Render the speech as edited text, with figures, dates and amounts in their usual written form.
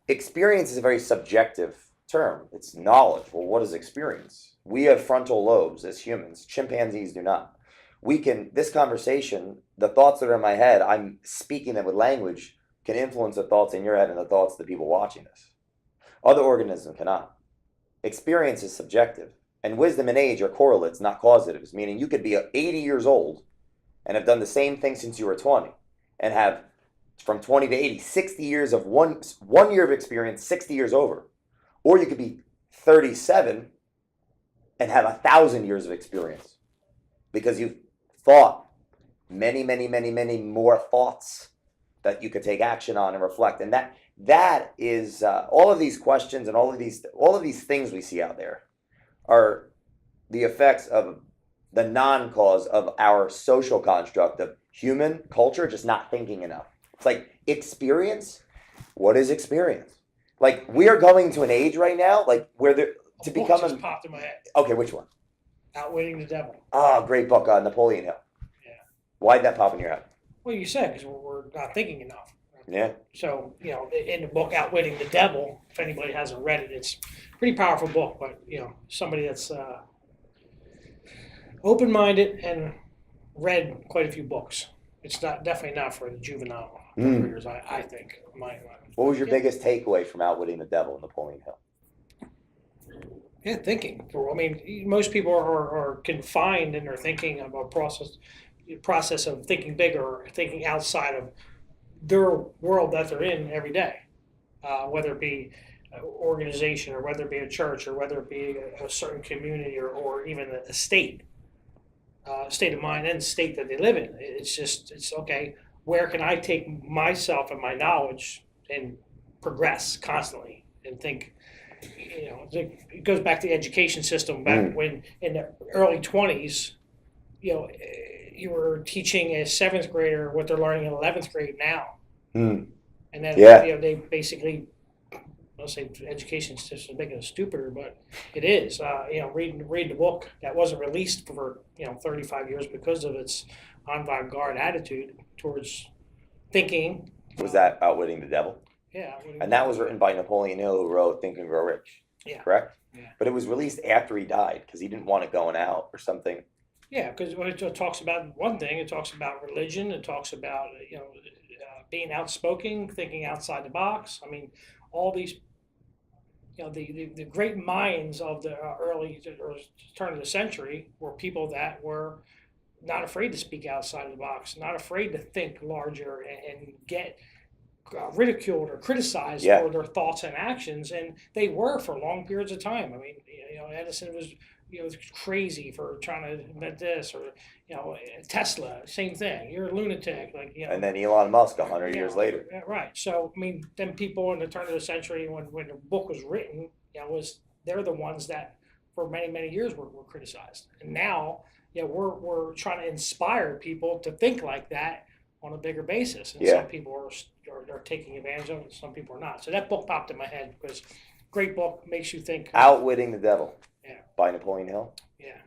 experience is a very subjective term. It's knowledge. Well, what is experience? We have frontal lobes as humans. Chimpanzees do not. This conversation, the thoughts that are in my head, I'm speaking them with language, can influence the thoughts in your head and the thoughts of the people watching this. Other organisms cannot. Experience is subjective. And wisdom and age are correlates, not causatives, meaning you could be 80 years old and have done the same thing since you were 20 and have from 20 to 80, 60 years of one year of experience, 60 years over. Or you could be 37 and have 1,000 years of experience because you've thought many, many, many, many more thoughts that you could take action on and reflect. And that is all of these questions and all of these things we see out there are the effects of the non-cause of our social construct of human culture just not thinking enough. It's like experience. What is experience? Like we are going to an age right now, like where there to become just popped in my head. Okay, which one? Outwitting the Devil. Oh, great book, Napoleon Hill. Yeah. Why'd that pop in your head? Well, you said because we're not thinking enough. Yeah. So, in the book Outwitting the Devil, if anybody hasn't read it, it's a pretty powerful book. But, somebody that's open-minded and read quite a few books. It's definitely not for the juvenile readers, I think. What was your biggest takeaway from Outwitting the Devil, Napoleon Hill? Yeah, thinking. I mean, most people are confined in their thinking of a process of thinking bigger or thinking outside of their world that they're in every day, whether it be an organization or whether it be a church or whether it be a certain community or even a state of mind and state that they live in. It's okay, where can I take myself and my knowledge and progress constantly and think, it goes back to the education system back when in the early 20s, you were teaching a 7th grader what they're learning in 11th grade now. And then, they basically, I'll say education system is making it stupider, but it is. Read the book that wasn't released for 35 years because of its avant-garde attitude towards thinking. Was that Outwitting the Devil? Yeah. And that was written by Napoleon Hill, who wrote Think and Grow Rich. Yeah. Correct? Yeah. But it was released after he died because he didn't want it going out or something. Yeah, because when it talks about one thing, it talks about religion. It talks about being outspoken, thinking outside the box. I mean, all these, the great minds of the early or turn of the century were people that were not afraid to speak outside of the box, not afraid to think larger and get ridiculed or criticized for their thoughts and actions, and they were for long periods of time. I mean, Edison was crazy for trying to invent this, or Tesla, same thing. You're a lunatic, And then Elon Musk 100 years later. Right. So I mean, then people in the turn of the century, when the book was written, they're the ones that for many years were criticized, and now we're trying to inspire people to think like that on a bigger basis, and some people are taking advantage of it, some people are not. So that book popped in my head because great book, makes you think. Outwitting the Devil. Yeah. By Napoleon Hill. Yeah.